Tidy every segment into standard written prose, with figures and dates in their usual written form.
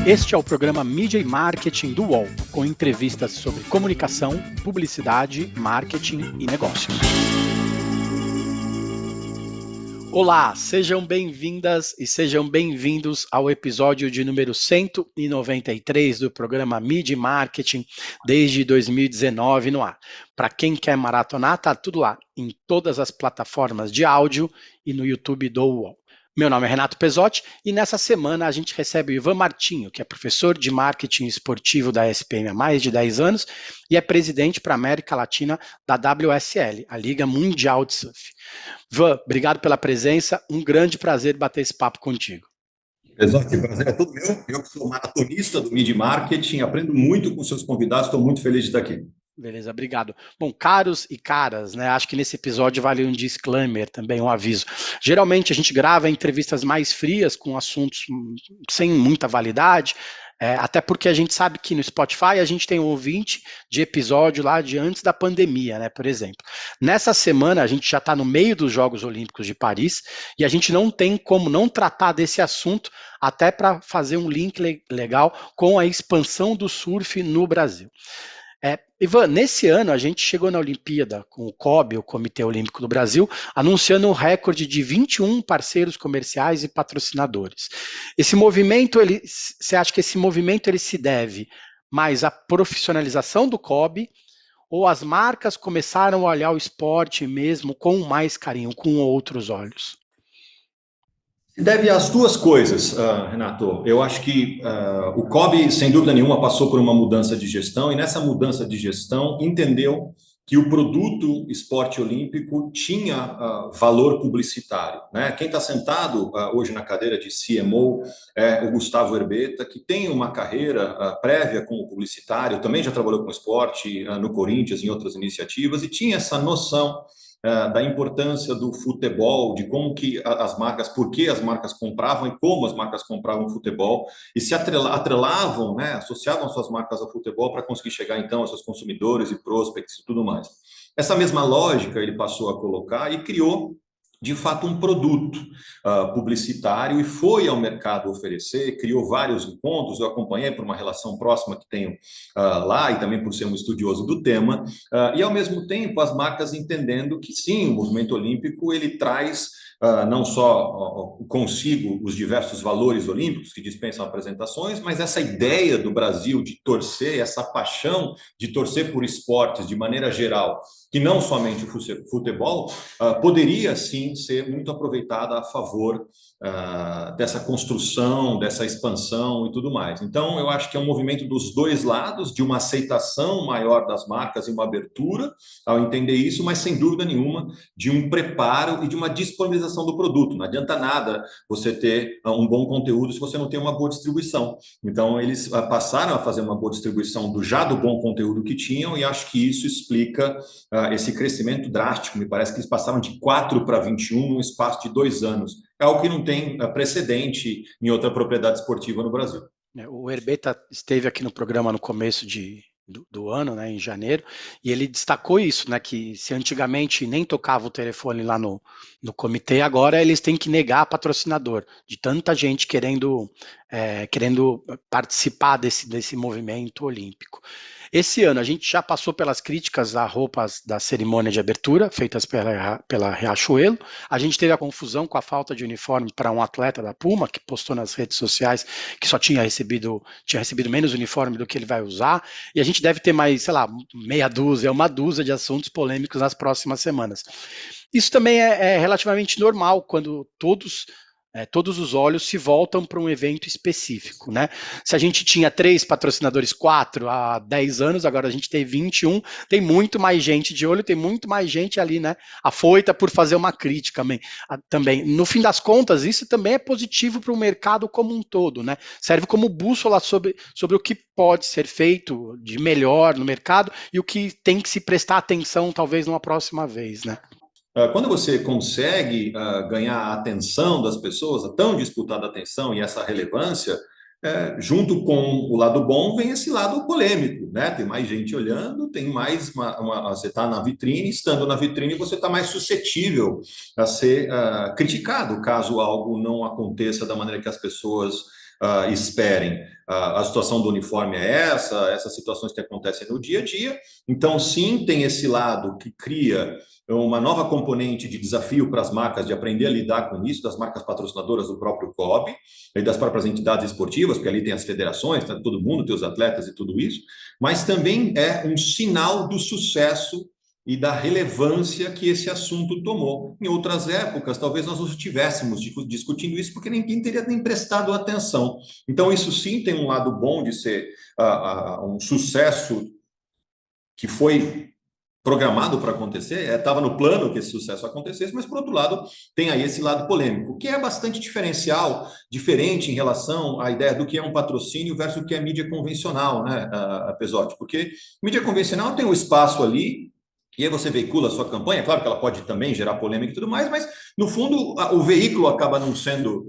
Este é o programa Mídia e Marketing do UOL, com entrevistas sobre comunicação, publicidade, marketing e negócios. Olá, sejam bem-vindas e sejam bem-vindos ao episódio de número 193 do programa Mídia e Marketing desde 2019 no ar. Para quem quer maratonar, tá tudo lá, em todas as plataformas de áudio e no YouTube do UOL. Meu nome é Renato Pesotti e nessa semana a gente recebe o Ivan Martinho, que é professor de marketing esportivo da ESPM há mais de 10 anos e é presidente para a América Latina da WSL, a Liga Mundial de Surf. Ivan, obrigado pela presença, um grande prazer bater esse papo contigo. Pesotti, o prazer é todo meu. Eu que sou maratonista do Media Marketing, aprendo muito com seus convidados, estou muito feliz de estar aqui. Beleza, obrigado. Bom, caros e caras, né? Acho que nesse episódio vale um disclaimer também, um aviso. Geralmente a gente grava entrevistas mais frias com assuntos sem muita validade, até porque a gente sabe que no Spotify a gente tem um ouvinte de episódio lá de antes da pandemia, né? Por exemplo. Nessa semana a gente já está no meio dos Jogos Olímpicos de Paris e a gente não tem como não tratar desse assunto, até para fazer um link legal com a expansão do surf no Brasil. Ivan, nesse ano a gente chegou na Olimpíada com o COB, o Comitê Olímpico do Brasil, anunciando um recorde de 21 parceiros comerciais e patrocinadores. Esse movimento, você acha que esse movimento ele se deve mais à profissionalização do COB ou as marcas começaram a olhar o esporte mesmo com mais carinho, com outros olhos? Deve às duas coisas, Renato. Eu acho que o COB, sem dúvida nenhuma, passou por uma mudança de gestão e nessa mudança de gestão entendeu que o produto esporte olímpico tinha valor publicitário, né? Quem está sentado hoje na cadeira de CMO é o Gustavo Herbeta, que tem uma carreira prévia como publicitário, também já trabalhou com esporte no Corinthians, em outras iniciativas, e tinha essa noção da importância do futebol, de como que as marcas, por que as marcas compravam e como as marcas compravam futebol, e se atrelavam, né, associavam suas marcas ao futebol para conseguir chegar, então, aos seus consumidores e prospects e tudo mais. Essa mesma lógica ele passou a colocar e criou, de fato, um produto publicitário e foi ao mercado oferecer, criou vários encontros, eu acompanhei por uma relação próxima que tenho lá e também por ser um estudioso do tema, e ao mesmo tempo as marcas entendendo que sim, o movimento olímpico ele traz não só consigo os diversos valores olímpicos que dispensam apresentações, mas essa ideia do Brasil de torcer, essa paixão de torcer por esportes de maneira geral, que não somente o futebol, poderia sim ser muito aproveitada a favor dessa construção, dessa expansão e tudo mais. Então, eu acho que é um movimento dos dois lados, de uma aceitação maior das marcas e uma abertura ao entender isso, mas sem dúvida nenhuma de um preparo e de uma disponibilização do produto. Não adianta nada você ter um bom conteúdo se você não tem uma boa distribuição. Então, eles passaram a fazer uma boa distribuição do bom conteúdo que tinham e acho que isso explica esse crescimento drástico. Me parece que eles passaram de 4 para 21 num espaço de 2 anos. É algo que não tem precedente em outra propriedade esportiva no Brasil. O Herbeta esteve aqui no programa no começo do ano, né, em janeiro, e ele destacou isso, né, que se antigamente nem tocava o telefone lá no comitê, agora eles têm que negar patrocinador, de tanta gente querendo participar desse movimento olímpico. Esse ano a gente já passou pelas críticas a roupas da cerimônia de abertura, feitas pela Riachuelo. A gente teve a confusão com a falta de uniforme para um atleta da Puma, que postou nas redes sociais que só tinha recebido menos uniforme do que ele vai usar. E a gente deve ter mais, sei lá, uma dúzia de assuntos polêmicos nas próximas semanas. Isso também é relativamente normal quando todos os olhos se voltam para um evento específico, né? Se a gente tinha 3 patrocinadores, 4 há 10 anos, agora a gente tem 21, tem muito mais gente de olho, tem muito mais gente ali, né? Afoita por fazer uma crítica também. No fim das contas, isso também é positivo para o mercado como um todo, né? Serve como bússola sobre o que pode ser feito de melhor no mercado e o que tem que se prestar atenção, talvez, numa próxima vez, né? Quando você consegue ganhar a atenção das pessoas, a tão disputada atenção e essa relevância, junto com o lado bom vem esse lado polêmico, né? Tem mais gente olhando, tem mais você está na vitrine, estando na vitrine você está mais suscetível a ser criticado caso algo não aconteça da maneira que as pessoas esperem. A situação do uniforme é essas situações que acontecem no dia a dia. Então, sim, tem esse lado que cria uma nova componente de desafio para as marcas de aprender a lidar com isso, das marcas patrocinadoras do próprio COB, e das próprias entidades esportivas, porque ali tem as federações, tá, todo mundo, tem os atletas e tudo isso, mas também é um sinal do sucesso e da relevância que esse assunto tomou. Em outras épocas, talvez nós não estivéssemos discutindo isso, porque ninguém teria nem prestado atenção. Então, isso sim tem um lado bom de ser um sucesso que foi programado para acontecer, estava no plano que esse sucesso acontecesse, mas, por outro lado, tem aí esse lado polêmico, que é bastante diferente em relação à ideia do que é um patrocínio versus o que é mídia convencional, né, Pesotti? Porque mídia convencional tem um espaço ali, e aí você veicula a sua campanha, claro que ela pode também gerar polêmica e tudo mais, mas, no fundo, o veículo acaba não sendo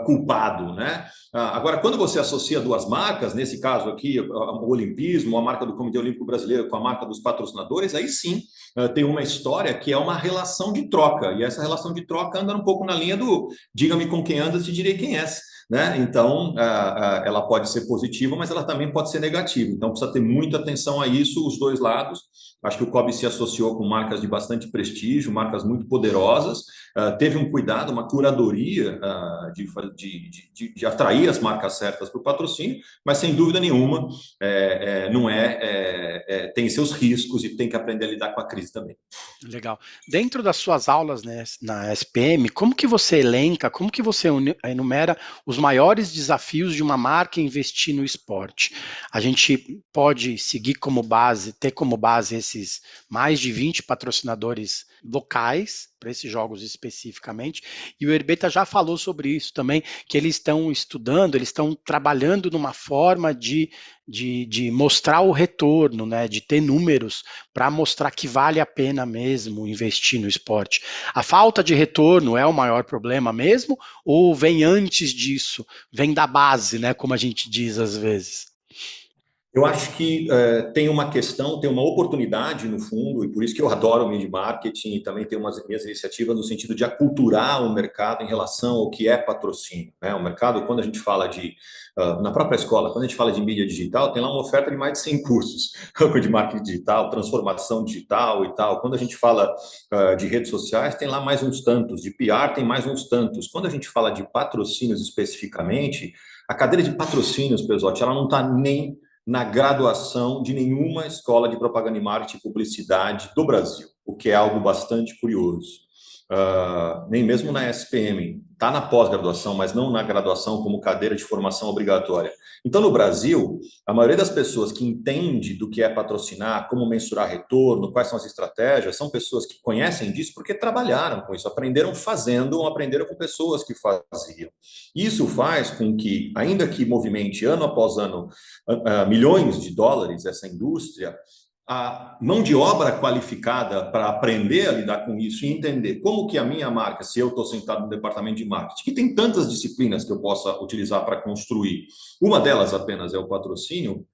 culpado, né? Agora, quando você associa duas marcas, nesse caso aqui, o Olimpismo, a marca do Comitê Olímpico Brasileiro com a marca dos patrocinadores, aí sim tem uma história que é uma relação de troca, e essa relação de troca anda um pouco na linha do diga-me com quem andas, te direi quem és. Né? Então, ela pode ser positiva, mas ela também pode ser negativa. Então, precisa ter muita atenção a isso, os dois lados. Acho que o COB se associou com marcas de bastante prestígio, marcas muito poderosas, teve um cuidado, uma curadoria de atrair as marcas certas para o patrocínio, mas sem dúvida nenhuma tem seus riscos e tem que aprender a lidar com a crise também. Legal. Dentro das suas aulas, né, na SPM, como que você elenca, como que você enumera os maiores desafios de uma marca investir no esporte? A gente pode seguir como base, ter como base esses mais de 20 patrocinadores locais, para esses jogos especificamente, e o Herbeta já falou sobre isso também, que eles estão estudando, eles estão trabalhando numa forma de mostrar o retorno, né, de ter números para mostrar que vale a pena mesmo investir no esporte. A falta de retorno é o maior problema mesmo, ou vem antes disso, vem da base, né, como a gente diz às vezes? Eu acho que tem uma questão, tem uma oportunidade no fundo, e por isso que eu adoro o media marketing e também tenho umas minhas iniciativas no sentido de aculturar o mercado em relação ao que é patrocínio. Né? O mercado, quando a gente fala na própria escola, quando a gente fala de mídia digital, tem lá uma oferta de mais de 100 cursos de marketing digital, transformação digital e tal. Quando a gente fala de redes sociais, tem lá mais uns tantos, de PR tem mais uns tantos. Quando a gente fala de patrocínios especificamente, a cadeira de patrocínios, Pesotti, ela não está nem na graduação de nenhuma escola de propaganda e marketing e publicidade do Brasil, o que é algo bastante curioso. Nem mesmo na SPM, está na pós-graduação, mas não na graduação como cadeira de formação obrigatória. Então, no Brasil, a maioria das pessoas que entende do que é patrocinar, como mensurar retorno, quais são as estratégias, são pessoas que conhecem disso porque trabalharam com isso, aprenderam fazendo ou aprenderam com pessoas que faziam. Isso faz com que, ainda que movimente ano após ano milhões de dólares essa indústria, a mão de obra qualificada para aprender a lidar com isso e entender como que a minha marca, se eu estou sentado no departamento de marketing, que tem tantas disciplinas que eu possa utilizar para construir, uma delas apenas é o patrocínio,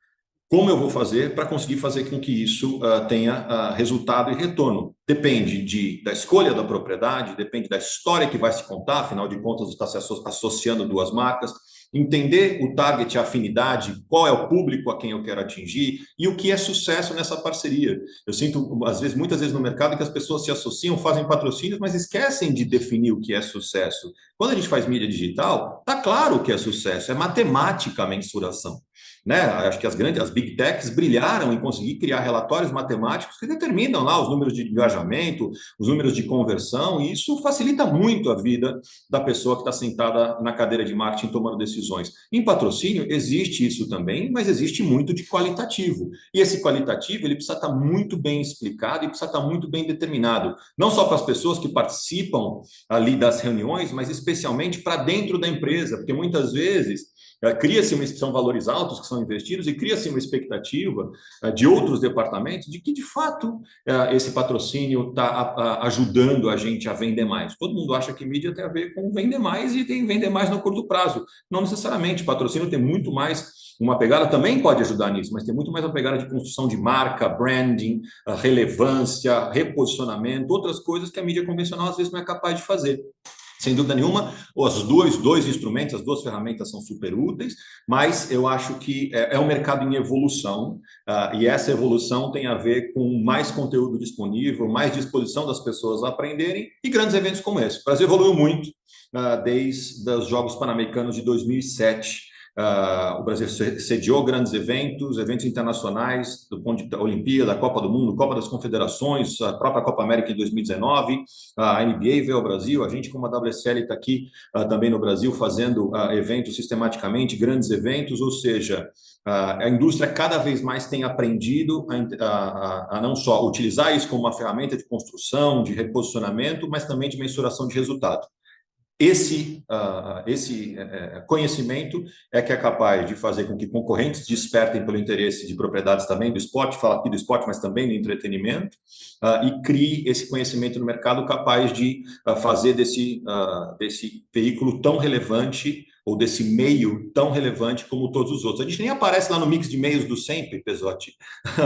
como eu vou fazer para conseguir fazer com que isso tenha resultado e retorno? Depende da escolha da propriedade, depende da história que vai se contar, afinal de contas, está se associando duas marcas, entender o target, a afinidade, qual é o público a quem eu quero atingir e o que é sucesso nessa parceria. Eu sinto, muitas vezes no mercado, que as pessoas se associam, fazem patrocínios, mas esquecem de definir o que é sucesso. Quando a gente faz mídia digital, está claro o que é sucesso, é matemática a mensuração. Né? Acho que as Big Techs brilharam em conseguir criar relatórios matemáticos que determinam lá os números de engajamento, os números de conversão, e isso facilita muito a vida da pessoa que está sentada na cadeira de marketing tomando decisões. Em patrocínio, existe isso também, mas existe muito de qualitativo. E esse qualitativo ele precisa estar muito bem explicado e precisa estar muito bem determinado. Não só para as pessoas que participam ali das reuniões, mas especialmente para dentro da empresa, porque muitas vezes cria-se são valores altos que são investidos e cria-se uma expectativa de outros departamentos de que, de fato, esse patrocínio está ajudando a gente a vender mais. Todo mundo acha que mídia tem a ver com vender mais e tem vender mais no curto prazo. Não necessariamente. Patrocínio tem muito mais uma pegada, também pode ajudar nisso, mas tem muito mais uma pegada de construção de marca, branding, relevância, reposicionamento, outras coisas que a mídia convencional às vezes não é capaz de fazer. Sem dúvida nenhuma, os dois instrumentos, as duas ferramentas são super úteis, mas eu acho que é um mercado em evolução, e essa evolução tem a ver com mais conteúdo disponível, mais disposição das pessoas a aprenderem e grandes eventos como esse. O Brasil evoluiu muito desde os Jogos Pan-Americanos de 2007. O Brasil sediou grandes eventos internacionais, do ponto da Olimpíada, da Copa do Mundo, Copa das Confederações, a própria Copa América em 2019, a NBA veio ao Brasil, a gente como a WSL está aqui também no Brasil fazendo eventos sistematicamente, grandes eventos, ou seja, a indústria cada vez mais tem aprendido a não só utilizar isso como uma ferramenta de construção, de reposicionamento, mas também de mensuração de resultado. Esse conhecimento é que é capaz de fazer com que concorrentes despertem pelo interesse de propriedades também do esporte, fala aqui do esporte, mas também do entretenimento, e crie esse conhecimento no mercado capaz de fazer desse veículo tão relevante ou desse meio tão relevante como todos os outros. A gente nem aparece lá no mix de meios do sempre, Pesotti.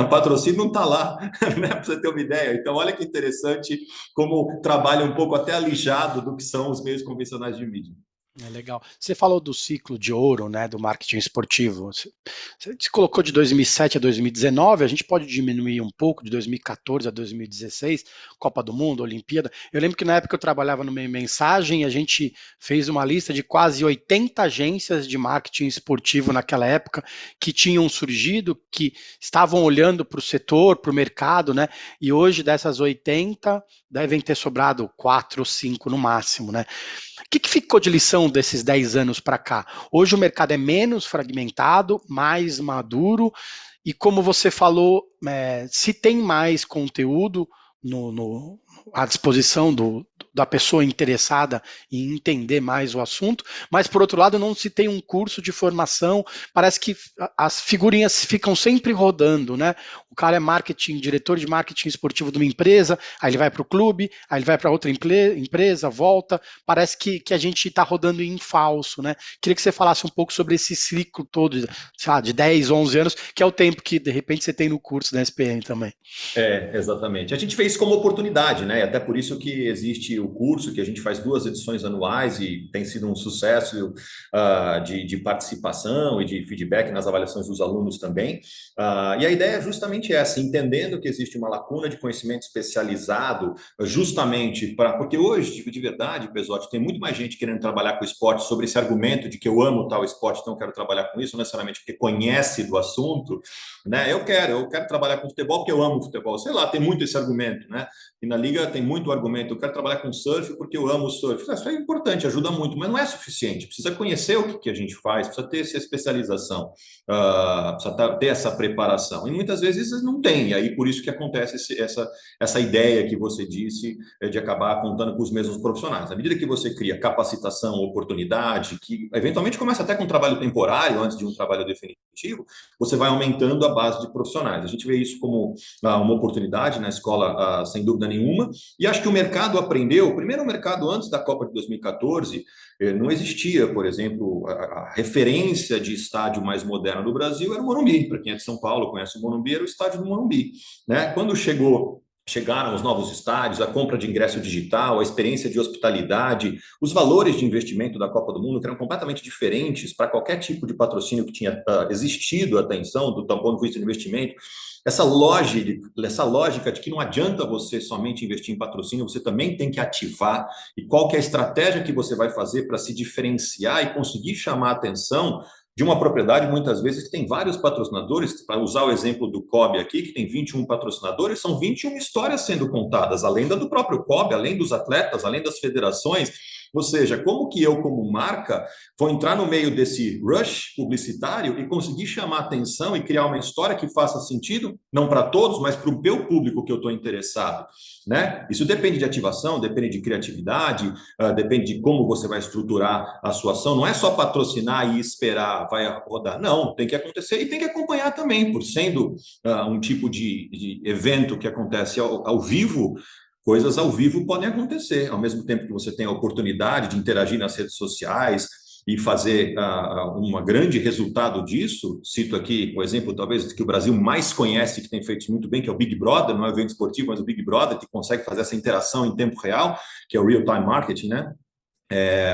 O patrocínio não está lá, né, para você ter uma ideia. Então, olha que interessante como trabalha um pouco até alijado do que são os meios convencionais de mídia. É legal. Você falou do ciclo de ouro, né, do marketing esportivo. Você colocou de 2007 a 2019, a gente pode diminuir um pouco, de 2014 a 2016, Copa do Mundo, Olimpíada. Eu lembro que na época eu trabalhava no Meio Mensagem, a gente fez uma lista de quase 80 agências de marketing esportivo naquela época que tinham surgido, que estavam olhando para o setor, para o mercado, né? E hoje dessas 80, devem ter sobrado 4 ou 5 no máximo, né? O que ficou de lição desses 10 anos para cá? Hoje o mercado é menos fragmentado, mais maduro, e como você falou, se tem mais conteúdo à disposição da pessoa interessada em entender mais o assunto, mas por outro lado não se tem um curso de formação, parece que as figurinhas ficam sempre rodando, né? O cara é diretor de marketing esportivo de uma empresa, aí ele vai para o clube, aí ele vai para outra empresa, volta, parece que a gente está rodando em falso, né? Queria que você falasse um pouco sobre esse ciclo todo, sei lá, de 10, 11 anos, que é o tempo que de repente você tem no curso da SPM também. Exatamente. A gente fez como oportunidade, né? Até por isso que existe o curso, que a gente faz 2 edições anuais e tem sido um sucesso de participação e de feedback nas avaliações dos alunos também. E a ideia é justamente essa, entendendo que existe uma lacuna de conhecimento especializado, justamente porque hoje, de verdade, Pesotti, tem muito mais gente querendo trabalhar com esporte sobre esse argumento de que eu amo tal esporte, então eu quero trabalhar com isso, não necessariamente porque conhece do assunto, né? Eu quero trabalhar com futebol porque eu amo futebol. Sei lá, tem muito esse argumento, né? E na Liga tem muito argumento. Eu quero trabalhar com surf porque eu amo surf. Isso é importante, ajuda muito, mas não é suficiente. Precisa conhecer o que a gente faz, precisa ter essa especialização, precisa ter essa preparação. E muitas vezes não tem. E aí por isso que acontece essa ideia que você disse de acabar contando com os mesmos profissionais. À medida que você cria capacitação, oportunidade, que eventualmente começa até com um trabalho temporário antes de um trabalho definitivo, você vai aumentando a base de profissionais. A gente vê isso como uma oportunidade na escola, sem dúvida nenhuma, e acho que o mercado aprendeu. O primeiro mercado, antes da Copa de 2014, não existia, por exemplo, a referência de estádio mais moderno do Brasil era o Morumbi. Para quem é de São Paulo, conhece o Morumbi, era o estádio do Morumbi, né? Quando chegaram os novos estádios, a compra de ingresso digital, a experiência de hospitalidade, os valores de investimento da Copa do Mundo, que eram completamente diferentes para qualquer tipo de patrocínio que tinha existido até então, do ponto de vista de investimento. Essa lógica de que não adianta você somente investir em patrocínio, você também tem que ativar. E qual que é a estratégia que você vai fazer para se diferenciar e conseguir chamar a atenção de uma propriedade, muitas vezes, que tem vários patrocinadores. Para usar o exemplo do COB aqui, que tem 21 patrocinadores, são 21 histórias sendo contadas, além da do próprio COB, além dos atletas, além das federações. Ou seja, como que eu, como marca, vou entrar no meio desse rush publicitário e conseguir chamar atenção e criar uma história que faça sentido, não para todos, mas para o meu público que eu estou interessado, né? Isso depende de ativação, depende de criatividade, depende de como você vai estruturar a sua ação. Não é só patrocinar e esperar, vai rodar. Não, tem que acontecer e tem que acompanhar também, por sendo um tipo de evento que acontece ao vivo. Coisas ao vivo podem acontecer, ao mesmo tempo que você tem a oportunidade de interagir nas redes sociais e fazer um grande resultado disso. Cito aqui o exemplo, talvez, que o Brasil mais conhece, que tem feito muito bem, que é o Big Brother, não é um evento esportivo, mas o Big Brother, que consegue fazer essa interação em tempo real, que é o real-time marketing, né?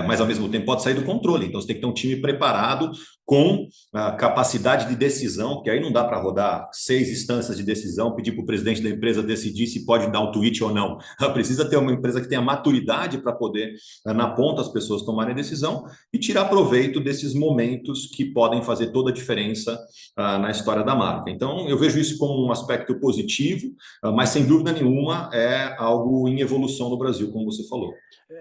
mas ao mesmo tempo pode sair do controle. Então você tem que ter um time preparado com a capacidade de decisão, porque aí não dá para rodar 6 instâncias de decisão, pedir para o presidente da empresa decidir se pode dar um tweet ou não. Precisa ter uma empresa que tenha maturidade para poder, na ponta, as pessoas tomarem decisão e tirar proveito desses momentos que podem fazer toda a diferença na história da marca. Então, eu vejo isso como um aspecto positivo, mas sem dúvida nenhuma é algo em evolução no Brasil, como você falou.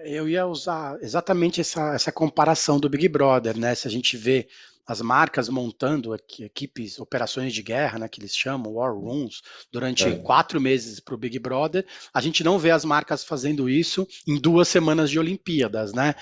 Eu ia usar exatamente essa comparação do Big Brother, né? Se a gente vê as marcas montando equipes, operações de guerra, né, que eles chamam, War Rooms, durante 4 meses para o Big Brother, a gente não vê as marcas fazendo isso em 2 semanas de Olimpíadas, né?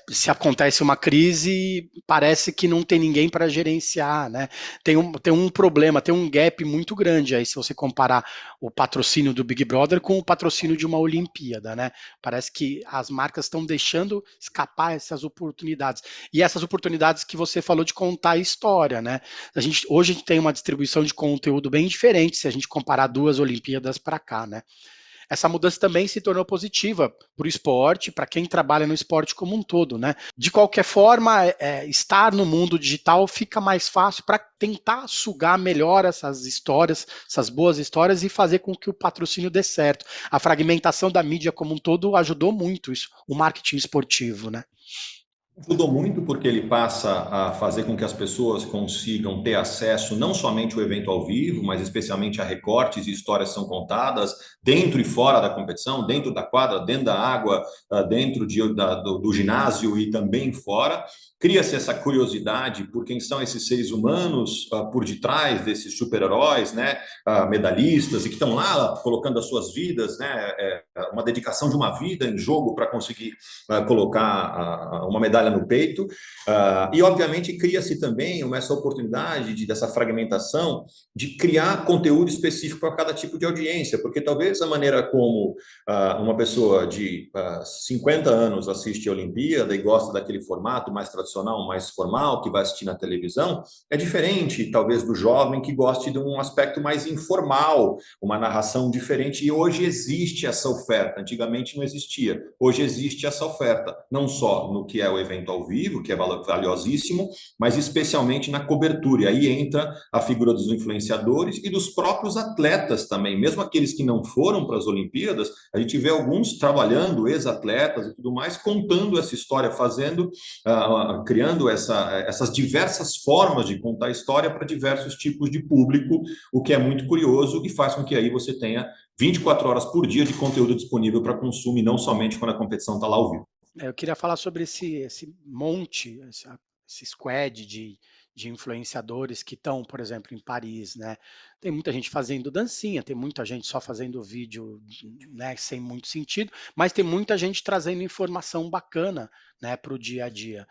Se acontece uma crise, parece que não tem ninguém para gerenciar, né? Tem um problema, tem um gap muito grande aí, se você comparar o patrocínio do Big Brother com o patrocínio de uma Olimpíada, né? Parece que as marcas estão deixando escapar essas oportunidades. E essas oportunidades que você falou de contar a história, né? Hoje a gente tem uma distribuição de conteúdo bem diferente se a gente comparar 2 Olimpíadas para cá, né? Essa mudança também se tornou positiva para o esporte, para quem trabalha no esporte como um todo, né? De qualquer forma, estar no mundo digital fica mais fácil para tentar sugar melhor essas histórias, essas boas histórias e fazer com que o patrocínio dê certo. A fragmentação da mídia como um todo ajudou muito isso, o marketing esportivo, né? Ajudou muito porque ele passa a fazer com que as pessoas consigam ter acesso não somente ao evento ao vivo, mas especialmente a recortes e histórias são contadas dentro e fora da competição, dentro da quadra, dentro da água, dentro do ginásio e também fora. Cria-se essa curiosidade por quem são esses seres humanos por detrás desses super-heróis, né, medalhistas, e que estão lá colocando as suas vidas, né, uma dedicação de uma vida em jogo para conseguir colocar uma medalha no peito, e obviamente cria-se também essa oportunidade dessa fragmentação de criar conteúdo específico para cada tipo de audiência, porque talvez a maneira como uma pessoa de 50 anos assiste a Olimpíada e gosta daquele formato mais tradicional, mais formal, que vai assistir na televisão, é diferente talvez do jovem que goste de um aspecto mais informal, uma narração diferente, e hoje existe essa oferta, antigamente não existia, hoje existe essa oferta, não só no que é o evento ao vivo, que é valiosíssimo, mas especialmente na cobertura. E aí entra a figura dos influenciadores e dos próprios atletas também, mesmo aqueles que não foram para as Olimpíadas, a gente vê alguns trabalhando, ex-atletas e tudo mais, contando essa história, criando essas diversas formas de contar a história para diversos tipos de público, o que é muito curioso e faz com que aí você tenha 24 horas por dia de conteúdo disponível para consumo, e não somente quando a competição está lá ao vivo. Eu queria falar sobre esse monte, esse squad de influenciadores que estão, por exemplo, em Paris, né? Tem muita gente fazendo dancinha, tem muita gente só fazendo vídeo, né, sem muito sentido, mas tem muita gente trazendo informação bacana, né, para o dia a dia.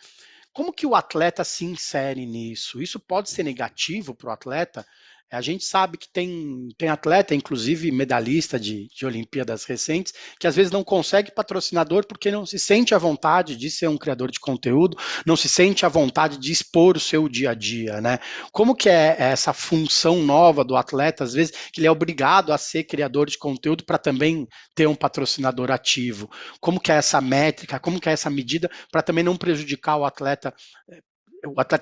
Como que o atleta se insere nisso? Isso pode ser negativo para o atleta? A gente sabe que tem atleta, inclusive medalhista de Olimpíadas recentes, que às vezes não consegue patrocinador porque não se sente à vontade de ser um criador de conteúdo, não se sente à vontade de expor o seu dia a dia, né? Como que é essa função nova do atleta, às vezes, que ele é obrigado a ser criador de conteúdo para também ter um patrocinador ativo? Como que é essa métrica, como que é essa medida para também não prejudicar o atleta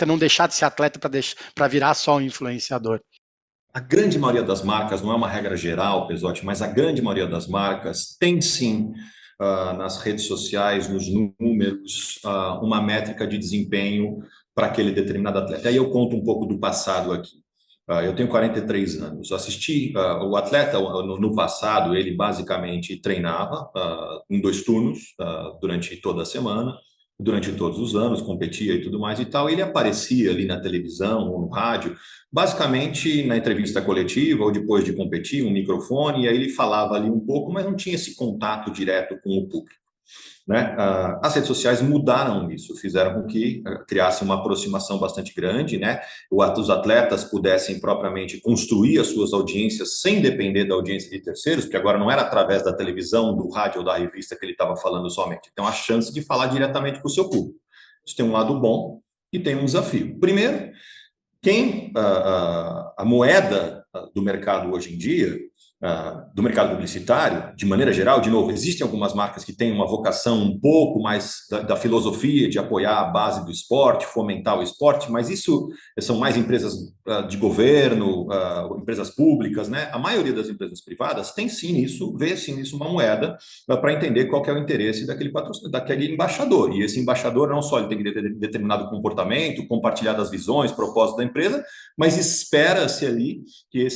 não deixar de ser atleta para virar só um influenciador? A grande maioria das marcas, não é uma regra geral, Pesotti, mas a grande maioria das marcas tem sim, nas redes sociais, nos números, uma métrica de desempenho para aquele determinado atleta. Aí eu conto um pouco do passado aqui. Eu tenho 43 anos. Assisti o atleta no passado, ele basicamente treinava em 2 turnos durante toda a semana, durante todos os anos, competia e tudo mais e tal. Ele aparecia ali na televisão ou no rádio, basicamente na entrevista coletiva ou depois de competir, um microfone, e aí ele falava ali um pouco, mas não tinha esse contato direto com o público, né? As redes sociais mudaram isso, fizeram com que criasse uma aproximação bastante grande, né? Os atletas pudessem propriamente construir as suas audiências sem depender da audiência de terceiros, porque agora não era através da televisão, do rádio ou da revista que ele estava falando somente. Então, a chance de falar diretamente com o seu público. Isso tem um lado bom e tem um desafio. Primeiro, a moeda do mercado hoje em dia do mercado publicitário, de maneira geral, de novo, existem algumas marcas que têm uma vocação um pouco mais da filosofia de apoiar a base do esporte, fomentar o esporte, mas isso são mais empresas de governo, empresas públicas, né? A maioria das empresas privadas tem sim isso, vê sim isso uma moeda para entender qual que é o interesse daquele embaixador. E esse embaixador não só ele tem que ter determinado comportamento, compartilhar das visões, propósitos da empresa, mas espera-se ali que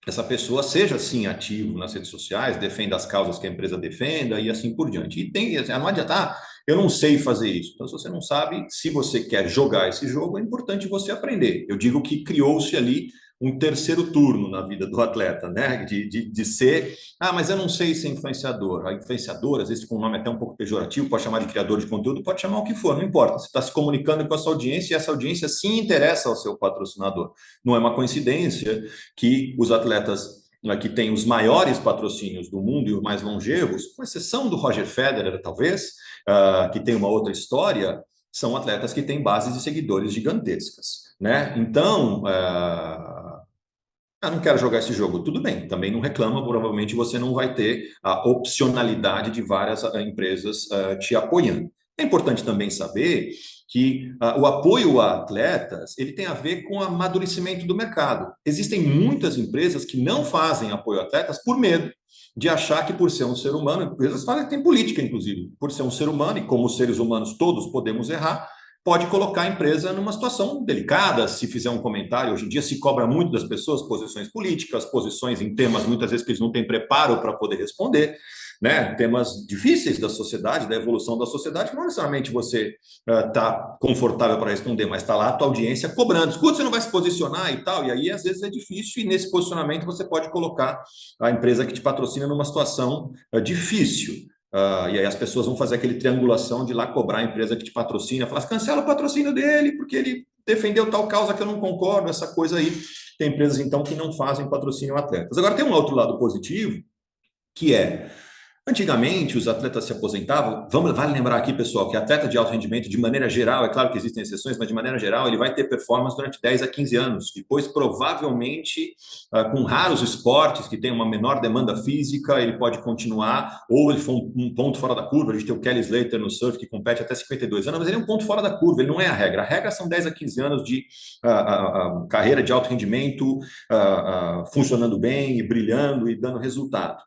essa pessoa seja, sim, ativo nas redes sociais, defenda as causas que a empresa defenda e assim por diante. E não adianta, eu não sei fazer isso. Então, se você não sabe, se você quer jogar esse jogo, é importante você aprender. Eu digo que criou-se ali um terceiro turno na vida do atleta, né? De ser, mas eu não sei ser influenciador. A influenciador, às vezes com um nome até um pouco pejorativo, pode chamar de criador de conteúdo, pode chamar o que for, não importa. Você está se comunicando com a sua audiência e essa audiência sim interessa ao seu patrocinador. Não é uma coincidência que os atletas que têm os maiores patrocínios do mundo e os mais longevos, com exceção do Roger Federer, talvez, que tem uma outra história, são atletas que têm bases de seguidores gigantescas, né? Então, não quero jogar esse jogo. Tudo bem, também não reclama, provavelmente você não vai ter a opcionalidade de várias empresas te apoiando. É importante também saber que o apoio a atletas ele tem a ver com o amadurecimento do mercado. Existem muitas empresas que não fazem apoio a atletas por medo de achar que por ser um ser humano, empresas fazem, tem política, inclusive, por ser um ser humano, e como seres humanos todos podemos errar, pode colocar a empresa numa situação delicada se fizer um comentário. Hoje em dia se cobra muito das pessoas posições políticas, posições em temas muitas vezes que eles não têm preparo para poder responder, né? Temas difíceis da sociedade, da evolução da sociedade, não necessariamente você está confortável para responder, mas está lá a tua audiência cobrando. Escuta, você não vai se posicionar e tal, e aí às vezes é difícil, e nesse posicionamento você pode colocar a empresa que te patrocina numa situação difícil. E aí as pessoas vão fazer aquele triangulação de ir lá cobrar a empresa que te patrocina, falar, cancela o patrocínio dele, porque ele defendeu tal causa que eu não concordo, essa coisa aí. Tem empresas, então, que não fazem patrocínio a atletas. Agora, tem um outro lado positivo, que é, antigamente, os atletas se aposentavam. Vale lembrar aqui, pessoal, que atleta de alto rendimento, de maneira geral, é claro que existem exceções, mas de maneira geral, ele vai ter performance durante 10 a 15 anos. Depois, provavelmente, com raros esportes que têm uma menor demanda física, ele pode continuar, ou ele for um ponto fora da curva. A gente tem o Kelly Slater no surf, que compete até 52 anos, mas ele é um ponto fora da curva, ele não é a regra. A regra são 10 a 15 anos de carreira de alto rendimento, funcionando bem e brilhando e dando resultado.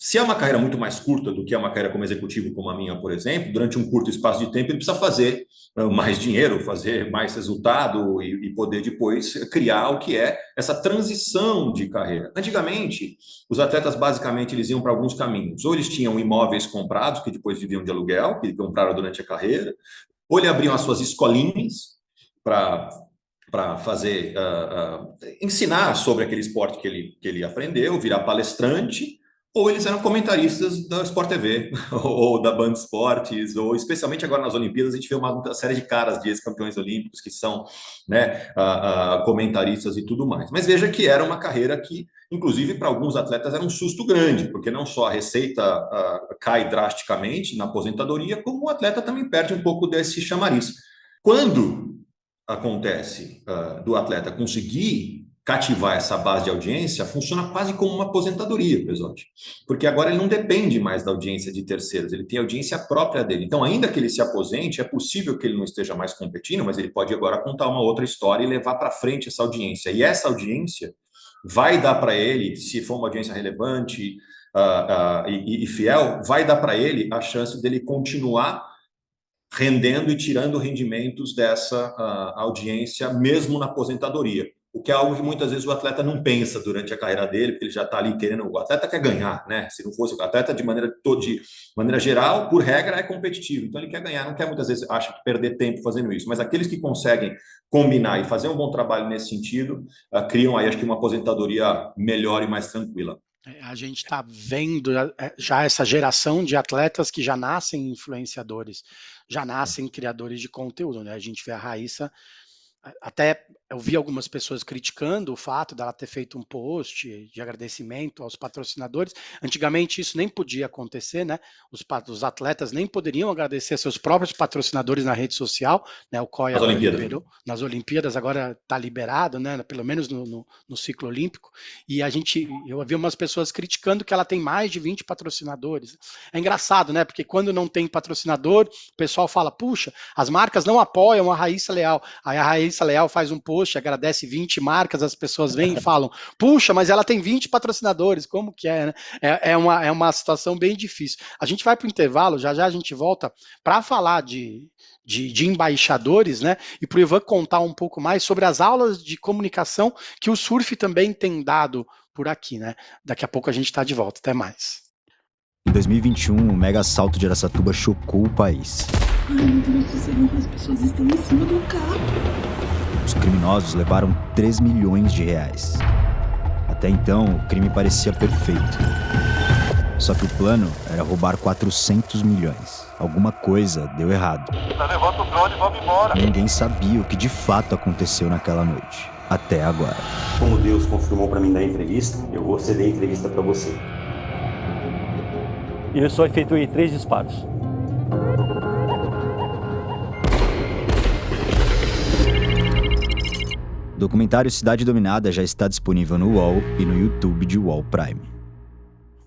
Se é uma carreira muito mais curta do que é uma carreira como executivo, como a minha, por exemplo, durante um curto espaço de tempo, ele precisa fazer mais dinheiro, fazer mais resultado e poder depois criar o que é essa transição de carreira. Antigamente, os atletas basicamente eles iam para alguns caminhos. Ou eles tinham imóveis comprados, que depois viviam de aluguel, que compraram durante a carreira, ou eles abriam as suas escolinhas para fazer, ensinar sobre aquele esporte que ele aprendeu, virar palestrante, ou eles eram comentaristas da Sport TV, ou da Band Esportes, ou especialmente agora nas Olimpíadas, a gente vê uma série de caras de ex-campeões olímpicos que são, né, comentaristas e tudo mais. Mas veja que era uma carreira que, inclusive, para alguns atletas era um susto grande, porque não só a receita cai drasticamente na aposentadoria, como o atleta também perde um pouco desse chamariz. Quando acontece do atleta conseguir cativar essa base de audiência, funciona quase como uma aposentadoria, Pesotti. Porque agora ele não depende mais da audiência de terceiros, ele tem audiência própria dele. Então, ainda que ele se aposente, é possível que ele não esteja mais competindo, mas ele pode agora contar uma outra história e levar para frente essa audiência. E essa audiência vai dar para ele, se for uma audiência relevante e fiel, vai dar para ele a chance dele continuar rendendo e tirando rendimentos dessa audiência, mesmo na aposentadoria. O que é algo que muitas vezes o atleta não pensa durante a carreira dele, porque ele já está ali querendo. O atleta quer ganhar, né? Se não fosse o atleta, de maneira geral, por regra, é competitivo. Então ele quer ganhar, não quer muitas vezes, acha que perder tempo fazendo isso. Mas aqueles que conseguem combinar e fazer um bom trabalho nesse sentido, criam aí, acho que, uma aposentadoria melhor e mais tranquila. A gente está vendo já essa geração de atletas que já nascem influenciadores, já nascem criadores de conteúdo, né? A gente vê a Raíssa Até eu vi algumas pessoas criticando o fato dela ter feito um post de agradecimento aos patrocinadores. Antigamente isso nem podia acontecer, né? Os atletas nem poderiam agradecer seus próprios patrocinadores na rede social, né? O COI As agora Olimpíadas. liberou, nas Olimpíadas agora está liberado, né? Pelo menos no ciclo olímpico. E eu vi umas pessoas criticando que ela tem mais de 20 patrocinadores. É engraçado, né? Porque quando não tem patrocinador, o pessoal fala, puxa, as marcas não apoiam a Raíssa Leal. Aí a Raíssa Leal faz um post, agradece 20 marcas, as pessoas vêm e falam, puxa, mas ela tem 20 patrocinadores, como que é, né? É uma situação bem difícil. A gente vai para o intervalo, já já a gente volta para falar de embaixadores, né? E para o Ivan contar um pouco mais sobre as aulas de comunicação que o surf também tem dado por aqui, né? Daqui a pouco a gente está de volta. Até mais. Em 2021, o mega assalto de Araçatuba chocou o país. Ai, meu Deus do céu, as pessoas estão em cima do carro. Os criminosos levaram 3 milhões de reais. Até então, o crime parecia perfeito. Só que o plano era roubar 400 milhões. Alguma coisa deu errado. Levanta o drone e vamos embora. Ninguém sabia o que de fato aconteceu naquela noite. Até agora. Como Deus confirmou para mim da entrevista, eu vou ceder a entrevista para você. E eu só efetuei 3 disparos. O documentário Cidade Dominada já está disponível no UOL e no YouTube de UOL Prime.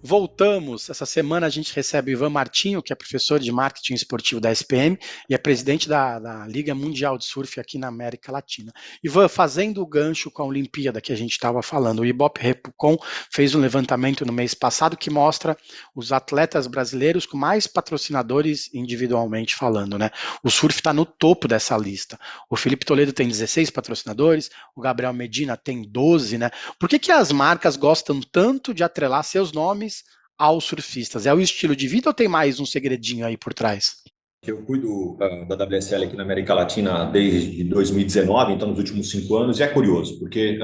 Voltamos. Essa semana a gente recebe o Ivan Martinho, que é professor de marketing esportivo da SPM e é presidente da Liga Mundial de Surf aqui na América Latina. Ivan, fazendo o gancho com a Olimpíada que a gente estava falando, o Ibope Repucon fez um levantamento no mês passado que mostra os atletas brasileiros com mais patrocinadores individualmente falando, né? O surf está no topo dessa lista. O Felipe Toledo tem 16 patrocinadores, o Gabriel Medina tem 12, né? Por que as marcas gostam tanto de atrelar seus nomes aos surfistas? É o estilo de vida ou tem mais um segredinho aí por trás? Eu cuido da WSL aqui na América Latina desde 2019, então nos últimos 5 anos, e é curioso, porque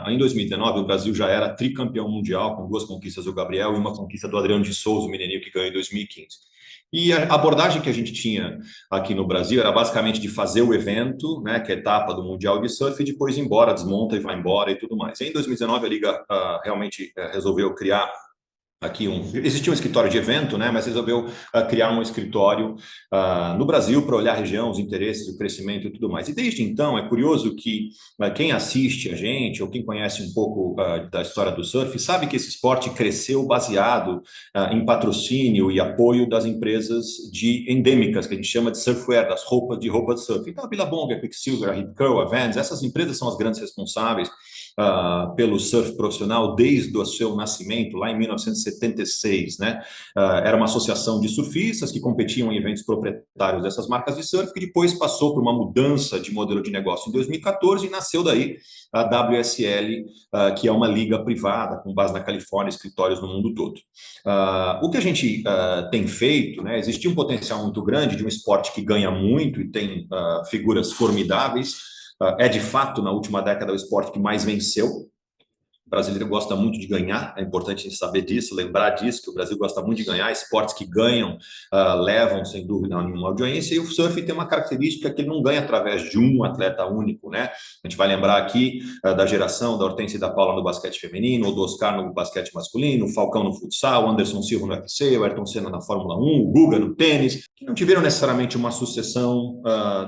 em 2019 o Brasil já era tricampeão mundial, com 2 conquistas do Gabriel e uma conquista do Adriano de Souza, o menininho que ganhou em 2015. E a abordagem que a gente tinha aqui no Brasil era basicamente de fazer o evento, né, que é a etapa do Mundial de Surf, e depois ir embora, desmonta e vai embora e tudo mais. E em 2019 a Liga realmente resolveu criar aqui existia um escritório de evento, né, mas resolveu criar um escritório no Brasil para olhar a região, os interesses, o crescimento e tudo mais. E desde então é curioso que quem assiste a gente ou quem conhece um pouco da história do surf sabe que esse esporte cresceu baseado em patrocínio e apoio das empresas endêmicas, que a gente chama de surfwear, das roupas de surf. Então a Billabong, a Quicksilver, a Rip Curl, a Vans, essas empresas são as grandes responsáveis pelo surf profissional desde o seu nascimento, lá em 1976, né? Era uma associação de surfistas que competiam em eventos proprietários dessas marcas de surf, que depois passou por uma mudança de modelo de negócio em 2014 e nasceu daí a WSL, que é uma liga privada com base na Califórnia, escritórios no mundo todo. O que a gente tem feito, né? Existia um potencial muito grande de um esporte que ganha muito e tem figuras formidáveis. É de fato, na última década, o esporte que mais venceu. O brasileiro gosta muito de ganhar, é importante a gente saber disso, lembrar disso, que o Brasil gosta muito de ganhar, esportes que ganham levam, sem dúvida nenhuma, audiência, e o surf tem uma característica que ele não ganha através de um atleta único, né? A gente vai lembrar aqui da geração da Hortência e da Paula no basquete feminino, o do Oscar no basquete masculino, o Falcão no futsal, o Anderson Silva no UFC, o Ayrton Senna na Fórmula 1, o Guga no tênis, que não tiveram necessariamente uma sucessão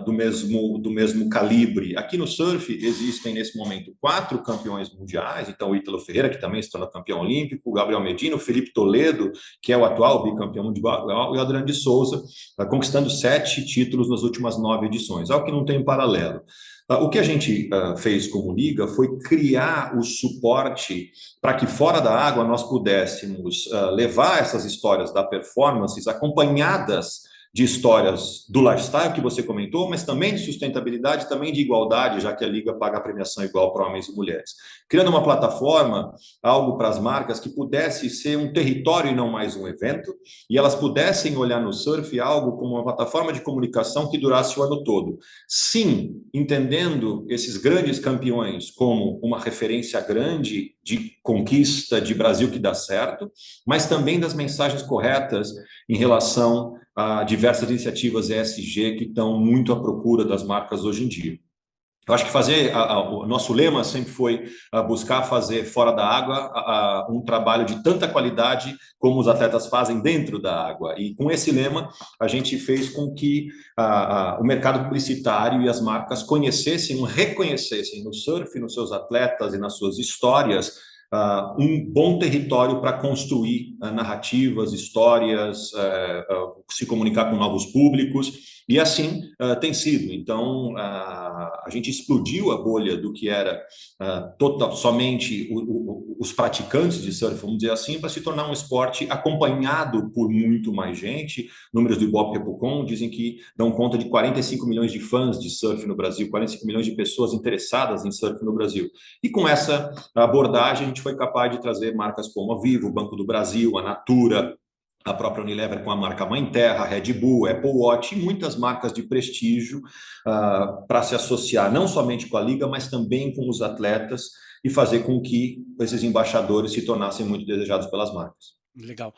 do mesmo calibre. Aqui no surf existem, nesse momento, 4 campeões mundiais, então o Ítalo Ferreira, que também se tornou campeão olímpico, o Gabriel Medina, o Felipe Toledo, que é o atual bicampeão mundial, e o Adriano de Souza, conquistando 7 títulos nas últimas 9 edições, algo que não tem paralelo. O que a gente fez como Liga foi criar o suporte para que fora da água nós pudéssemos levar essas histórias da performance acompanhadas de histórias do lifestyle que você comentou, mas também de sustentabilidade, também de igualdade, já que a Liga paga a premiação igual para homens e mulheres. Criando uma plataforma, algo para as marcas que pudesse ser um território e não mais um evento, e elas pudessem olhar no surf algo como uma plataforma de comunicação que durasse o ano todo. Sim, entendendo esses grandes campeões como uma referência grande de conquista de Brasil que dá certo, mas também das mensagens corretas em relação a diversas iniciativas ESG que estão muito à procura das marcas hoje em dia. Eu acho que o nosso lema sempre foi buscar fazer fora da água um trabalho de tanta qualidade como os atletas fazem dentro da água. E com esse lema, a gente fez com que o mercado publicitário e as marcas reconhecessem no surf, nos seus atletas e nas suas histórias, um bom território para construir narrativas, histórias, se comunicar com novos públicos. E assim tem sido. Então, a gente explodiu a bolha do que era somente os praticantes de surf, vamos dizer assim, para se tornar um esporte acompanhado por muito mais gente. Números do Ibope Repucon dizem que dão conta de 45 milhões de fãs de surf no Brasil, 45 milhões de pessoas interessadas em surf no Brasil. E com essa abordagem, a gente foi capaz de trazer marcas como a Vivo, o Banco do Brasil, a Natura, a própria Unilever com a marca Mãe Terra, Red Bull, Apple Watch e muitas marcas de prestígio para se associar não somente com a liga, mas também com os atletas e fazer com que esses embaixadores se tornassem muito desejados pelas marcas. Legal.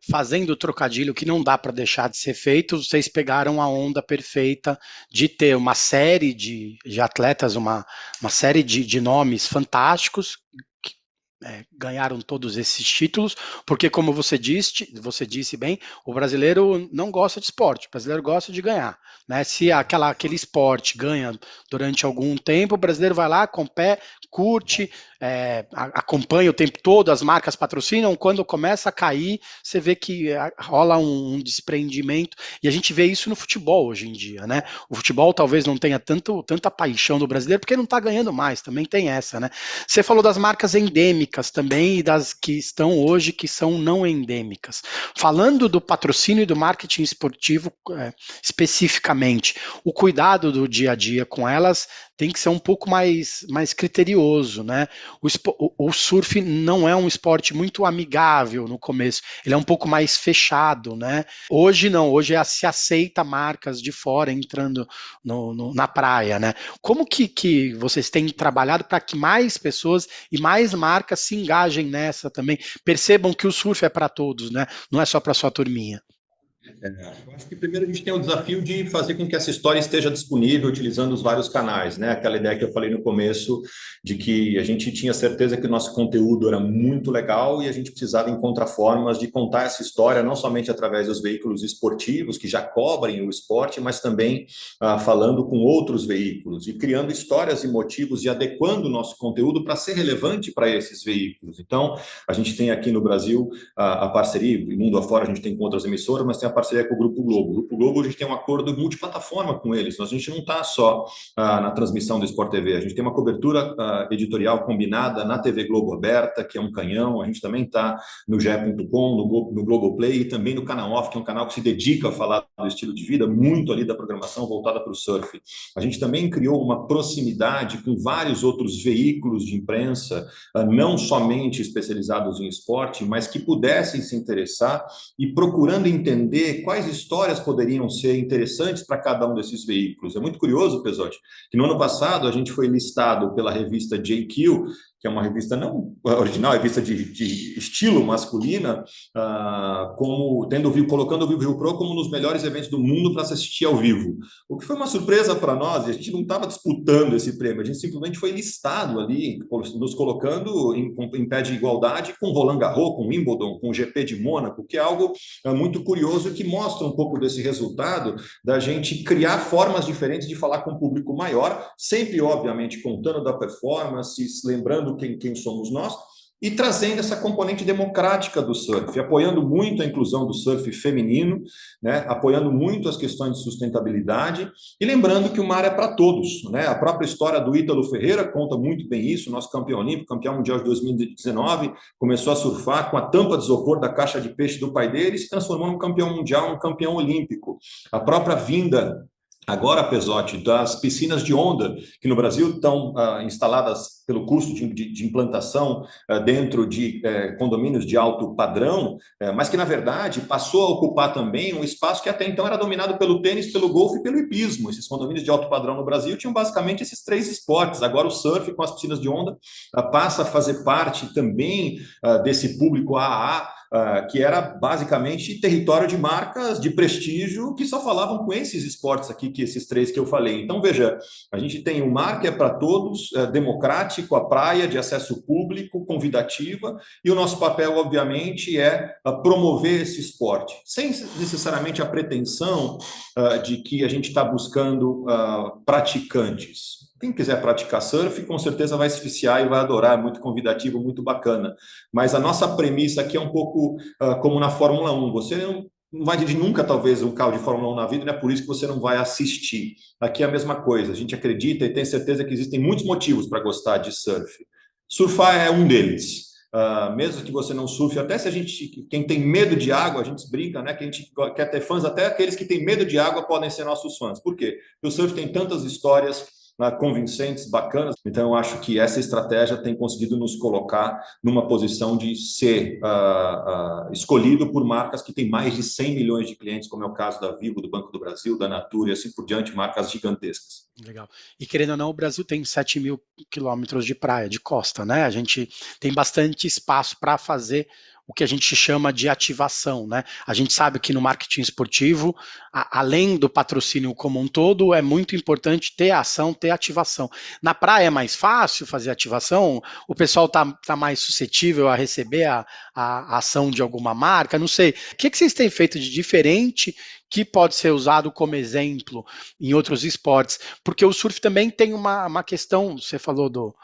Fazendo o trocadilho que não dá para deixar de ser feito, vocês pegaram a onda perfeita de ter uma série de atletas, uma série de nomes fantásticos, ganharam todos esses títulos, porque como você disse bem, o brasileiro não gosta de esporte, o brasileiro gosta de ganhar, né? Se aquele esporte ganha durante algum tempo, o brasileiro vai lá, compete, curte, acompanha o tempo todo, as marcas patrocinam, quando começa a cair, você vê que rola um desprendimento, e a gente vê isso no futebol hoje em dia, né? O futebol talvez não tenha tanta paixão do brasileiro, porque não está ganhando mais, também tem essa, né? Você falou das marcas endêmicas também e das que estão hoje, que são não endêmicas. Falando do patrocínio e do marketing esportivo especificamente, o cuidado do dia a dia com elas tem que ser um pouco mais criterioso, né? O surf não é um esporte muito amigável no começo, ele é um pouco mais fechado, né? Hoje não, hoje se aceita marcas de fora entrando na praia, né? Como que vocês têm trabalhado para que mais pessoas e mais marcas se engajem nessa também, percebam que o surf é para todos, né? Não é só para sua turminha. Eu acho que primeiro a gente tem o desafio de fazer com que essa história esteja disponível utilizando os vários canais, né? Aquela ideia que eu falei no começo de que a gente tinha certeza que o nosso conteúdo era muito legal e a gente precisava encontrar formas de contar essa história não somente através dos veículos esportivos que já cobrem o esporte, mas também falando com outros veículos e criando histórias e motivos e adequando o nosso conteúdo para ser relevante para esses veículos. Então, a gente tem aqui no Brasil a parceria, e mundo afora a gente tem com outras emissoras, mas tem a parceria com o Grupo Globo. O Grupo Globo, a gente tem um acordo multiplataforma com eles. A gente não está só na transmissão do Sport TV, a gente tem uma cobertura editorial combinada na TV Globo Aberta, que é um canhão, a gente também está no ge.com, no Globoplay e também no Canal Off, que é um canal que se dedica a falar do estilo de vida, muito ali da programação voltada para o surf. A gente também criou uma proximidade com vários outros veículos de imprensa, não somente especializados em esporte, mas que pudessem se interessar e procurando entender quais histórias poderiam ser interessantes para cada um desses veículos. É muito curioso, Pesotti, que no ano passado a gente foi listado pela revista JQ, que é uma revista não original, revista de estilo masculina, colocando o Vivo Rio Pro como um dos melhores eventos do mundo para se assistir ao vivo. O que foi uma surpresa para nós, e a gente não estava disputando esse prêmio, a gente simplesmente foi listado ali, nos colocando em pé de igualdade com Roland Garros, com Wimbledon, com o GP de Mônaco, que é algo muito curioso e que mostra um pouco desse resultado da gente criar formas diferentes de falar com um público maior, sempre, obviamente, contando da performance, lembrando quem somos nós, e trazendo essa componente democrática do surf, apoiando muito a inclusão do surf feminino, né, apoiando muito as questões de sustentabilidade, e lembrando que o mar é para todos, né? A própria história do Ítalo Ferreira conta muito bem isso, nosso campeão olímpico, campeão mundial de 2019, começou a surfar com a tampa de isopor da caixa de peixe do pai dele e se transformou num campeão mundial, um campeão olímpico. A própria vinda agora, Pesotti, das piscinas de onda, que no Brasil estão instaladas pelo custo de implantação dentro de condomínios de alto padrão, mas que, na verdade, passou a ocupar também um espaço que até então era dominado pelo tênis, pelo golfe e pelo hipismo. Esses condomínios de alto padrão no Brasil tinham basicamente esses três esportes. Agora o surf com as piscinas de onda passa a fazer parte também desse público AAA, que era basicamente território de marcas de prestígio que só falavam com esses esportes aqui, que esses três que eu falei. Então, veja, a gente tem o mar que é para todos, democrático, a praia de acesso público, convidativa, e o nosso papel, obviamente, é promover esse esporte, sem necessariamente a pretensão de que a gente está buscando praticantes. Quem quiser praticar surf, com certeza vai se viciar e vai adorar, é muito convidativo, muito bacana. Mas a nossa premissa aqui é um pouco como na Fórmula 1. Você não vai dirigir nunca, talvez, um carro de Fórmula 1 na vida, não é por isso que você não vai assistir. Aqui é a mesma coisa. A gente acredita e tem certeza que existem muitos motivos para gostar de surf. Surfar é um deles. Mesmo que você não surfe, até se a gente, quem tem medo de água, a gente brinca, né? Que a gente quer ter fãs, até aqueles que têm medo de água podem ser nossos fãs. Por quê? Porque o surf tem tantas histórias convincentes, bacanas. Então, eu acho que essa estratégia tem conseguido nos colocar numa posição de ser escolhido por marcas que têm mais de 100 milhões de clientes, como é o caso da Vivo, do Banco do Brasil, da Natura e assim por diante, marcas gigantescas. Legal. E querendo ou não, o Brasil tem 7 mil quilômetros de praia, de costa, né? A gente tem bastante espaço para fazer o que a gente chama de ativação, né? A gente sabe que no marketing esportivo, além do patrocínio como um todo, é muito importante ter ação, ter ativação. Na praia é mais fácil fazer ativação? O pessoal tá mais suscetível a receber a ação de alguma marca? Não sei. O que vocês têm feito de diferente que pode ser usado como exemplo em outros esportes? Porque o surf também tem uma questão, você falou do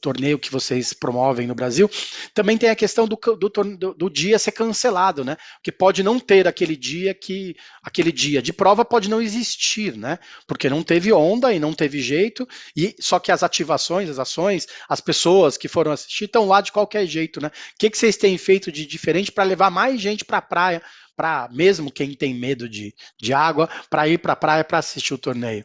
torneio que vocês promovem no Brasil, também tem a questão do dia ser cancelado, né? Porque pode não ter aquele dia de prova pode não existir, né? Porque não teve onda e não teve jeito, e só que as ativações, as ações, as pessoas que foram assistir estão lá de qualquer jeito, né? O que vocês têm feito de diferente para levar mais gente para a praia, para mesmo quem tem medo de água, para ir para a praia para assistir o torneio?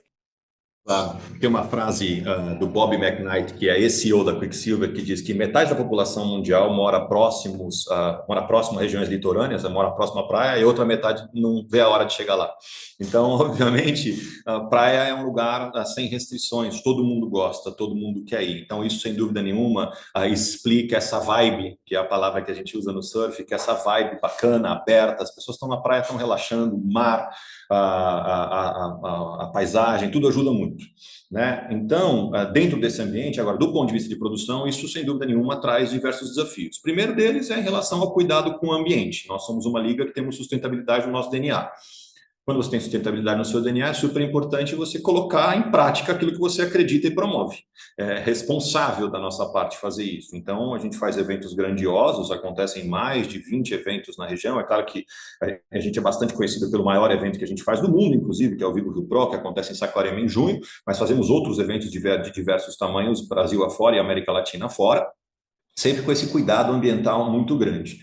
Tem uma frase do Bob McKnight, que é ex-CEO da Quicksilver, que diz que metade da população mundial mora próximo a regiões litorâneas, mora próximo à praia, e outra metade não vê a hora de chegar lá. Então, obviamente, a praia é um lugar sem restrições, todo mundo gosta, todo mundo quer ir. Então, isso, sem dúvida nenhuma, explica essa vibe, que é a palavra que a gente usa no surf, que é essa vibe bacana, aberta, as pessoas estão na praia, estão relaxando, o mar, a paisagem, tudo ajuda muito, né? Então, dentro desse ambiente, agora, do ponto de vista de produção, isso, sem dúvida nenhuma, traz diversos desafios. O primeiro deles é em relação ao cuidado com o ambiente. Nós somos uma liga que temos sustentabilidade no nosso DNA. Quando você tem sustentabilidade no seu DNA, é super importante você colocar em prática aquilo que você acredita e promove. É responsável da nossa parte fazer isso. Então, a gente faz eventos grandiosos, acontecem mais de 20 eventos na região. É claro que a gente é bastante conhecido pelo maior evento que a gente faz do mundo, inclusive, que é o Vivo Rio Pro, que acontece em Saquarema em junho, mas fazemos outros eventos de diversos tamanhos, Brasil afora e América Latina afora, sempre com esse cuidado ambiental muito grande.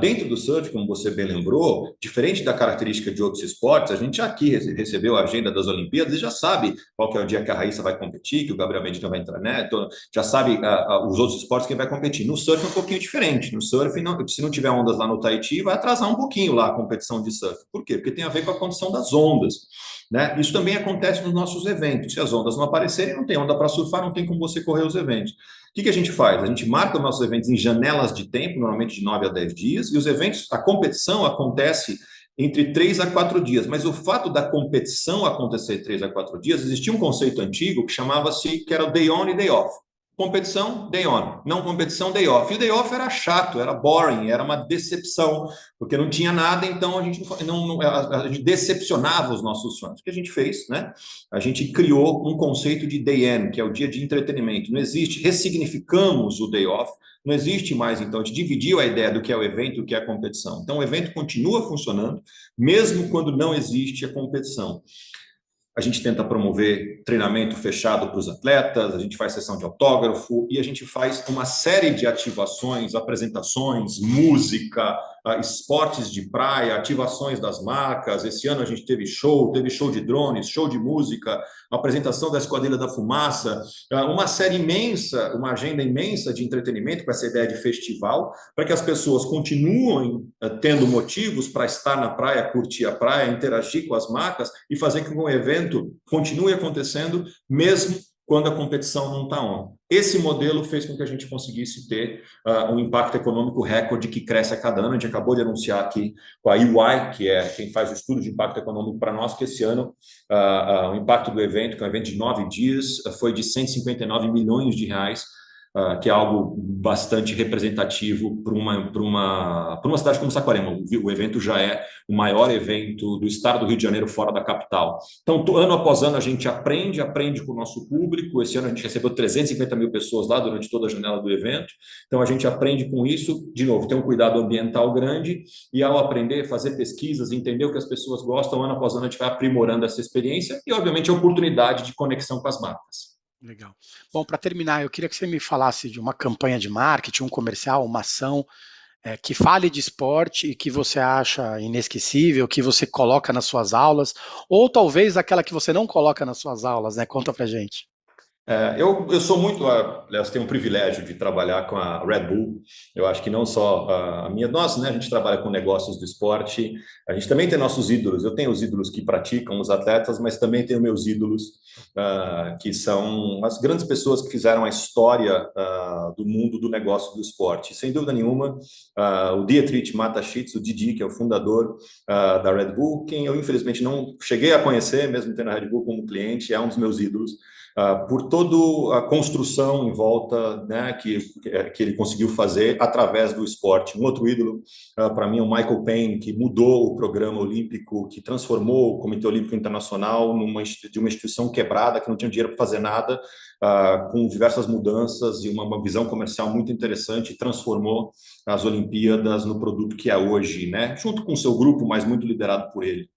Dentro do surf, como você bem lembrou, diferente da característica de outros esportes, a gente já aqui recebeu a agenda das Olimpíadas e já sabe qual que é o dia que a Raíssa vai competir, que o Gabriel Medina vai entrar, né? Então, já sabe os outros esportes quem vai competir. No surf é um pouquinho diferente. No surf, se não tiver ondas lá no Tahiti, vai atrasar um pouquinho lá a competição de surf. Por quê? Porque tem a ver com a condição das ondas, né? Isso também acontece nos nossos eventos. Se as ondas não aparecerem, não tem onda para surfar, não tem como você correr os eventos. O que a gente faz? A gente marca os nossos eventos em janelas de tempo, normalmente de 9 a 10 dias, e os eventos, a competição acontece entre 3 a 4 dias. Mas o fato da competição acontecer 3 a 4 dias, existia um conceito antigo que chamava-se, que era o day on e day off. Competição, day on. Não competição, day off. E o day off era chato, era boring, era uma decepção, porque não tinha nada, então a gente decepcionava os nossos fãs. O que a gente fez, né? A gente criou um conceito de day end, que é o dia de entretenimento. Não existe, ressignificamos o day off, não existe mais, então, a gente dividiu a ideia do que é o evento e o que é a competição. Então, o evento continua funcionando, mesmo quando não existe a competição. A gente tenta promover treinamento fechado para os atletas, a gente faz sessão de autógrafo e a gente faz uma série de ativações, apresentações, música, esportes de praia, ativações das marcas. Esse ano a gente teve show de drones, show de música, apresentação da Esquadrilha da Fumaça, uma série imensa, uma agenda imensa de entretenimento com essa ideia de festival, para que as pessoas continuem tendo motivos para estar na praia, curtir a praia, interagir com as marcas e fazer com que o evento continue acontecendo, mesmo quando a competição não está on. Esse modelo fez com que a gente conseguisse ter um impacto econômico recorde que cresce a cada ano. A gente acabou de anunciar aqui com a EY, que é quem faz o estudo de impacto econômico para nós, que esse ano o impacto do evento, que é um evento de 9 dias, foi de 159 milhões de reais, que é algo bastante representativo para uma cidade como Saquarema. O evento já é o maior evento do estado do Rio de Janeiro fora da capital. Então, ano após ano, a gente aprende com o nosso público. Esse ano a gente recebeu 350 mil pessoas lá durante toda a janela do evento. Então, a gente aprende com isso. De novo, tem um cuidado ambiental grande e, ao aprender, fazer pesquisas, entender o que as pessoas gostam, ano após ano a gente vai aprimorando essa experiência e, obviamente, a oportunidade de conexão com as marcas. Legal. Bom, para terminar, eu queria que você me falasse de uma campanha de marketing, um comercial, uma ação que fale de esporte e que você acha inesquecível, que você coloca nas suas aulas, ou talvez aquela que você não coloca nas suas aulas, né? Conta pra gente. Eu sou muito, aliás, tenho um privilégio de trabalhar com a Red Bull. Eu acho que não só a minha, nós, né, a gente trabalha com negócios do esporte, a gente também tem nossos ídolos. Eu tenho os ídolos que praticam, os atletas, mas também tenho meus ídolos, que são as grandes pessoas que fizeram a história do mundo do negócio do esporte. Sem dúvida nenhuma, o Dietrich Mateschitz, o Didi, que é o fundador da Red Bull, quem eu infelizmente não cheguei a conhecer, mesmo tendo a Red Bull como cliente, é um dos meus ídolos. Por toda a construção em volta, né, que ele conseguiu fazer através do esporte. Um outro ídolo, para mim, é o Michael Payne, que mudou o programa olímpico, que transformou o Comitê Olímpico Internacional de uma instituição quebrada, que não tinha dinheiro para fazer nada, com diversas mudanças e uma visão comercial muito interessante, transformou as Olimpíadas no produto que é hoje, né, junto com o seu grupo, mas muito liderado por ele.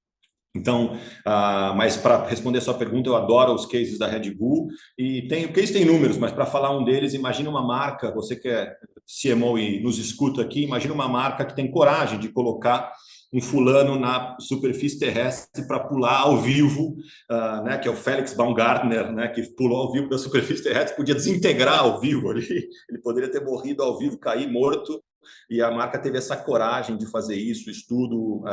Então, mas para responder a sua pergunta, eu adoro os cases da Red Bull e o case tem números, mas para falar um deles, imagina uma marca, você que é CMO e nos escuta aqui, imagina uma marca que tem coragem de colocar um fulano na superfície terrestre para pular ao vivo, né, que é o Felix Baumgartner, né, que pulou ao vivo da superfície terrestre, podia desintegrar ao vivo ali, ele poderia ter morrido ao vivo, cair morto. E a marca teve essa coragem de fazer isso, estudo,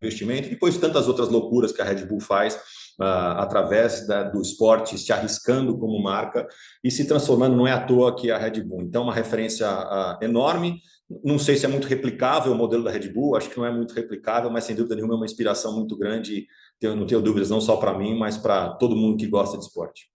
investimento, e depois tantas outras loucuras que a Red Bull faz através do esporte, se arriscando como marca e se transformando, não é à toa que a Red Bull. Então, uma referência enorme. Não sei se é muito replicável o modelo da Red Bull, acho que não é muito replicável, mas sem dúvida nenhuma é uma inspiração muito grande, eu não tenho dúvidas, não só para mim, mas para todo mundo que gosta de esporte.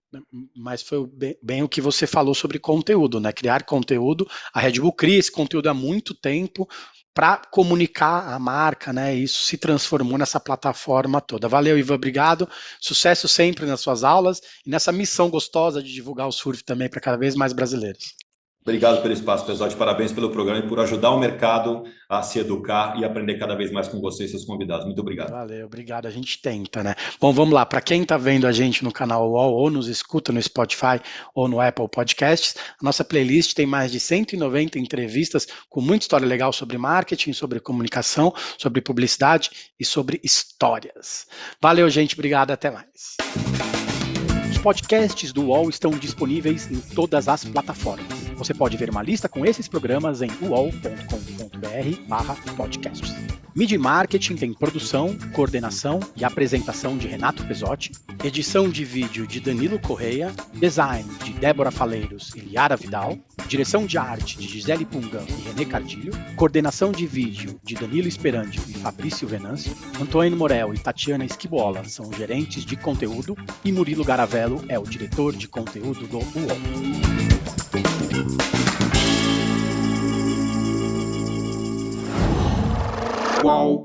Mas foi bem o que você falou sobre conteúdo, né? Criar conteúdo. A Red Bull cria esse conteúdo há muito tempo para comunicar a marca, né? E isso se transformou nessa plataforma toda. Valeu, Ivan, obrigado. Sucesso sempre nas suas aulas e nessa missão gostosa de divulgar o surf também para cada vez mais brasileiros. Obrigado pelo espaço, pessoal. Parabéns pelo programa e por ajudar o mercado a se educar e aprender cada vez mais com vocês e seus convidados. Muito obrigado. Valeu, obrigado. A gente tenta, né? Bom, vamos lá. Para quem está vendo a gente no canal UOL ou nos escuta no Spotify ou no Apple Podcasts, a nossa playlist tem mais de 190 entrevistas com muita história legal sobre marketing, sobre comunicação, sobre publicidade e sobre histórias. Valeu, gente. Obrigado. Até mais. Os podcasts do UOL estão disponíveis em todas as plataformas. Você pode ver uma lista com esses programas em uol.com.br/podcasts. Media Marketing tem produção, coordenação e apresentação de Renato Pesotti, edição de vídeo de Danilo Correia, design de Débora Faleiros e Liara Vidal, direção de arte de Gisele Pungão e René Cardilho, coordenação de vídeo de Danilo Esperandio e Fabrício Venâncio, Antônio Morel e Tatiana Esquibola são gerentes de conteúdo e Murilo Garavello é o diretor de conteúdo do UOL. Uau.